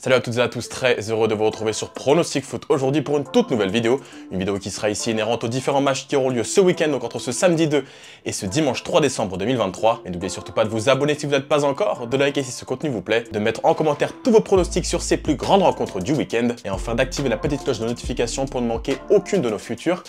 Salut à toutes et à tous, très heureux de vous retrouver sur Pronostic Foot aujourd'hui pour une toute nouvelle vidéo. Une vidéo qui sera ici inhérente aux différents matchs qui auront lieu ce week-end, donc entre ce samedi 2 et ce dimanche 3 décembre 2023. Et n'oubliez surtout pas de vous abonner si vous n'êtes pas encore, de liker si ce contenu vous plaît, de mettre en commentaire tous vos pronostics sur ces plus grandes rencontres du week-end et enfin d'activer la petite cloche de notification pour ne manquer aucune de nos futures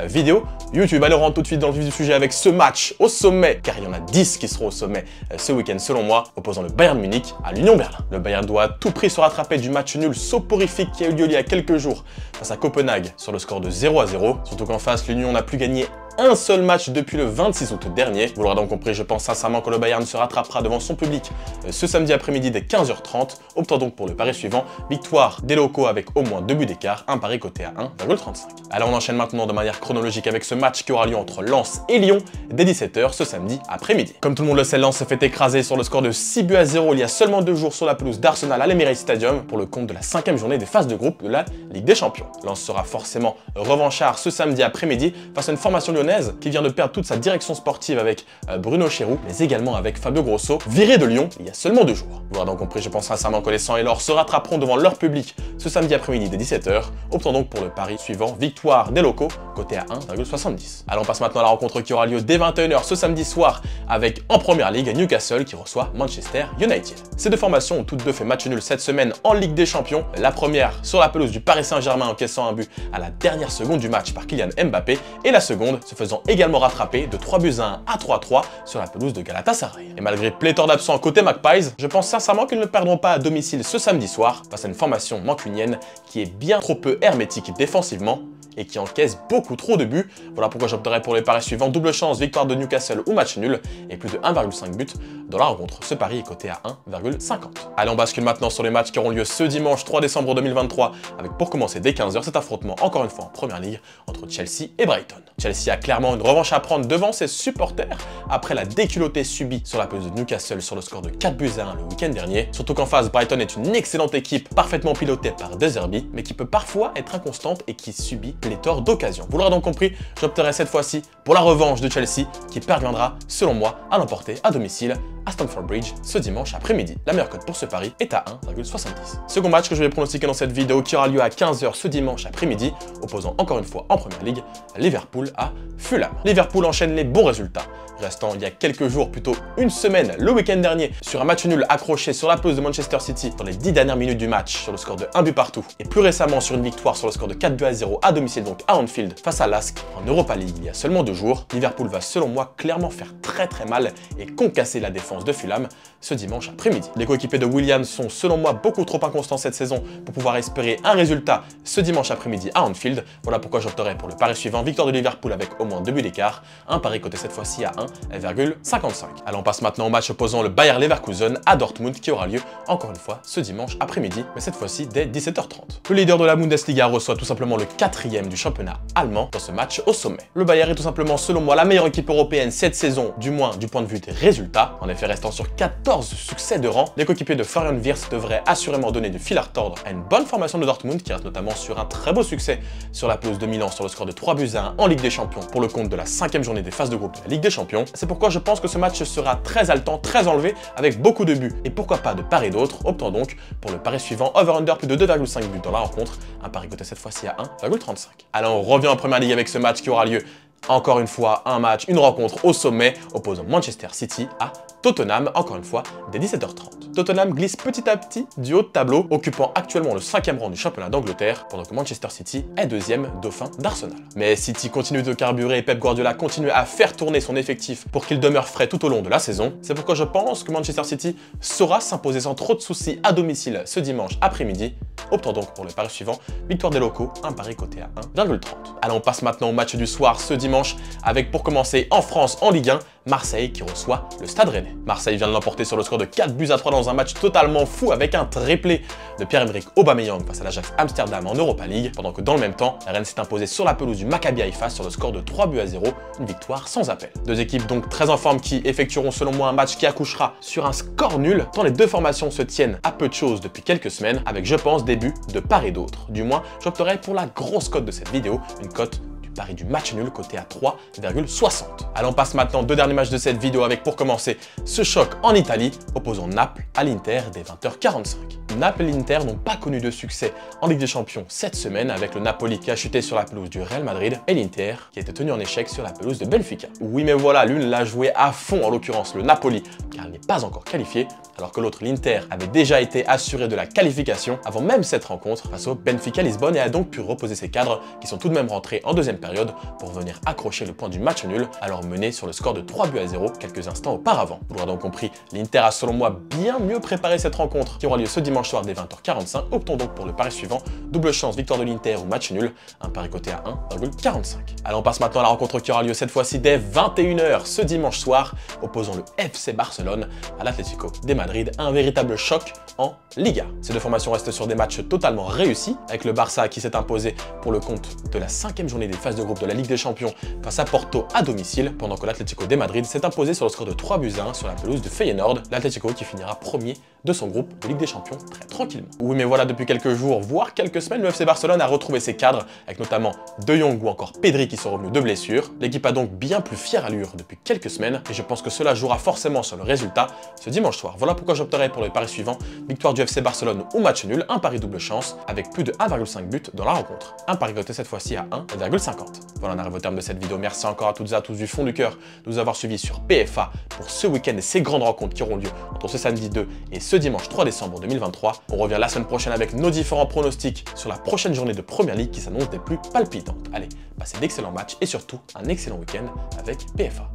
vidéos YouTube. Allez, on rentre tout de suite dans le vif du sujet avec ce match au sommet, car il y en a 10 qui seront au sommet ce week-end selon moi, opposant le Bayern Munich à l'Union Berlin. Le Bayern doit à tout prix se rattraper du match nul soporifique qui a eu lieu il y a quelques jours face à Copenhague sur le score de 0-0. Surtout qu'en face, l'Union n'a plus gagné un seul match depuis le 26 août dernier. Vous l'aurez donc compris, je pense sincèrement que le Bayern se rattrapera devant son public ce samedi après-midi dès 15h30. Optant donc pour le pari suivant, victoire des locaux avec au moins 2 buts d'écart, un pari coté à 1,35. Alors on enchaîne maintenant de manière chronologique avec ce match qui aura lieu entre Lens et Lyon dès 17h ce samedi après-midi. Comme tout le monde le sait, Lens s'est fait écraser sur le score de 6-0 il y a seulement 2 jours sur la pelouse d'Arsenal à l'Emirates Stadium pour le compte de la 5e journée des phases de groupe de la Ligue des Champions. Lens sera forcément revanchard ce samedi après-midi face à une formation lyonnaise qui vient de perdre toute sa direction sportive avec Bruno Chéroux, mais également avec Fabio Grosso, viré de Lyon il y a seulement 2 jours. Vous l'aurez donc compris, je pense sincèrement que les Sang et l'Or se rattraperont devant leur public ce samedi après-midi dès 17h, optant donc pour le pari suivant, victoire des locaux, coté à 1,70. Allons, on passe maintenant à la rencontre qui aura lieu dès 21h ce samedi soir avec, en première ligue, Newcastle qui reçoit Manchester United. Ces deux formations ont toutes deux fait match nul cette semaine en Ligue des Champions, la première sur la pelouse du Paris Saint-Germain encaissant un but à la dernière seconde du match par Kylian Mbappé, et la seconde se faisant également rattraper de 3-1 à 3-3 sur la pelouse de Galatasaray. Et malgré pléthore d'absents côté Magpies, je pense sincèrement qu'ils ne perdront pas à domicile ce samedi soir face à une formation mancunienne qui est bien trop peu hermétique défensivement et qui encaisse beaucoup trop de buts. Voilà pourquoi j'opterai pour les paris suivants, double chance, victoire de Newcastle ou match nul, et plus de 1,5 buts dans la rencontre. Ce pari est coté à 1,50. Allez, on bascule maintenant sur les matchs qui auront lieu ce dimanche 3 décembre 2023, avec pour commencer dès 15h cet affrontement, encore une fois en première ligue, entre Chelsea et Brighton. Chelsea a clairement une revanche à prendre devant ses supporters, après la déculottée subie sur la pelouse de Newcastle sur le score de 4-1 le week-end dernier. Surtout qu'en face, Brighton est une excellente équipe, parfaitement pilotée par De Zerbi, mais qui peut parfois être inconstante et qui subit pléthore d'occasions. Vous l'aurez donc compris, j'opterai cette fois-ci pour la revanche de Chelsea qui parviendra, selon moi, à l'emporter à domicile à Stamford Bridge ce dimanche après-midi. La meilleure cote pour ce pari est à 1,70. Second match que je vais pronostiquer dans cette vidéo qui aura lieu à 15h ce dimanche après-midi, opposant encore une fois en première ligue Liverpool à Fulham. Liverpool enchaîne les bons résultats, restant il y a quelques jours, plutôt une semaine, le week-end dernier, sur un match nul accroché sur la pelouse de Manchester City dans les 10 dernières minutes du match sur le score de 1 but partout, et plus récemment sur une victoire sur le score de 4-0 à domicile, donc à Anfield face à Lask en Europa League il y a seulement 2 jours. Liverpool va selon moi clairement faire très mal et concasser la défense de Fulham ce dimanche après-midi. Les coéquipiers de Williams sont selon moi beaucoup trop inconstants cette saison pour pouvoir espérer un résultat ce dimanche après-midi à Anfield. Voilà pourquoi j'opterai pour le pari suivant, victoire de Liverpool avec au moins 2 buts d'écart, un pari coté cette fois-ci à 1,55. Allons, on passe maintenant au match opposant le Bayer Leverkusen à Dortmund qui aura lieu encore une fois ce dimanche après-midi, mais cette fois-ci dès 17h30. Le leader de la Bundesliga reçoit tout simplement le 4e du championnat allemand dans ce match au sommet. Le Bayer est tout simplement selon moi la meilleure équipe européenne cette saison, du moins du point de vue des résultats. En effet, restant sur 14 succès de rang, les coéquipiers de Florian Wirtz devraient assurément donner du fil à retordre à une bonne formation de Dortmund qui reste notamment sur un très beau succès sur la pelouse de Milan sur le score de 3-1 en Ligue des Champions pour le compte de la 5e journée des phases de groupe de la Ligue des Champions. C'est pourquoi je pense que ce match sera très haletant, très enlevé, avec beaucoup de buts et pourquoi pas de part et d'autre. Optant donc pour le pari suivant, over-under plus de 2,5 buts dans la rencontre, un pari coté cette fois-ci à 1,35. Alors on revient en première ligue avec ce match qui aura lieu encore une fois, un match, une rencontre au sommet opposant Manchester City à Tottenham, encore une fois, dès 17h30. Tottenham glisse petit à petit du haut de tableau, occupant actuellement le 5e rang du championnat d'Angleterre, pendant que Manchester City est 2e dauphin d'Arsenal. Mais City continue de carburer et Pep Guardiola continue à faire tourner son effectif pour qu'il demeure frais tout au long de la saison. C'est pourquoi je pense que Manchester City saura s'imposer sans trop de soucis à domicile ce dimanche après-midi, optant donc pour le pari suivant, victoire des locaux, un pari coté à 1,30. Allez, on passe maintenant au match du soir ce dimanche, avec pour commencer en France en Ligue 1, Marseille qui reçoit le Stade Rennais. Marseille vient de l'emporter sur le score de 4-3 dans un match totalement fou avec un triplé de Pierre-Emerick Aubameyang face à l'Ajax Amsterdam en Europa League, pendant que dans le même temps, Rennes s'est imposé sur la pelouse du Maccabi Haïfa sur le score de 3-0, une victoire sans appel. Deux équipes donc très en forme qui effectueront selon moi un match qui accouchera sur un score nul, tant les deux formations se tiennent à peu de choses depuis quelques semaines, avec je pense des buts de part et d'autre. Du moins, j'opterai pour la grosse cote de cette vidéo, une cote pari du match nul coté à 3,60. Allez, on passe maintenant aux deux derniers matchs de cette vidéo avec pour commencer ce choc en Italie opposant Naples à l'Inter dès 20h45. Naples et l'Inter n'ont pas connu de succès en Ligue des Champions cette semaine avec le Napoli qui a chuté sur la pelouse du Real Madrid et l'Inter qui a été tenu en échec sur la pelouse de Benfica. Oui mais voilà, l'une l'a joué à fond, en l'occurrence le Napoli, car il n'est pas encore qualifié, alors que l'autre, l'Inter, avait déjà été assuré de la qualification avant même cette rencontre face au Benfica Lisbonne et a donc pu reposer ses cadres qui sont tout de même rentrés en deuxième période pour venir accrocher le point du match nul, alors mené sur le score de 3-0 quelques instants auparavant. Vous l'aurez donc compris, l'Inter a selon moi bien mieux préparé cette rencontre qui aura lieu ce dimanche soir dès 20h45. Optons donc pour le pari suivant, double chance victoire de l'Inter ou match nul, un pari coté à 1,45. Allez, on passe maintenant à la rencontre qui aura lieu cette fois-ci dès 21h ce dimanche soir, opposant le FC Barcelone à l'Atlético de Madrid, un véritable choc en Liga. Ces deux formations restent sur des matchs totalement réussis, avec le Barça qui s'est imposé pour le compte de la 5e journée des phases de groupe de la Ligue des Champions face à Porto à domicile, pendant que l'Atlético de Madrid s'est imposé sur le score de 3-1 sur la pelouse de Feyenoord, l'Atlético qui finira premier de son groupe de Ligue des Champions très tranquillement. Oui mais voilà, depuis quelques jours, voire quelques semaines, le FC Barcelone a retrouvé ses cadres, avec notamment De Jong ou encore Pedri qui sont revenus de blessure. L'équipe a donc bien plus fière allure depuis quelques semaines, et je pense que cela jouera forcément sur le résultat ce dimanche soir. Voilà pourquoi j'opterai pour le pari suivant, victoire du FC Barcelone ou match nul, un pari double chance, avec plus de 1,5 buts dans la rencontre. Un pari coté cette fois-ci à 1,50. Voilà, on arrive au terme de cette vidéo. Merci encore à toutes et à tous du fond du cœur de nous avoir suivis sur PFA pour ce week-end et ces grandes rencontres qui auront lieu entre ce samedi 2 et ce dimanche 3 décembre 2023. On revient la semaine prochaine avec nos différents pronostics sur la prochaine journée de Première Ligue qui s'annonce des plus palpitantes. Allez, passez d'excellents matchs et surtout un excellent week-end avec PFA.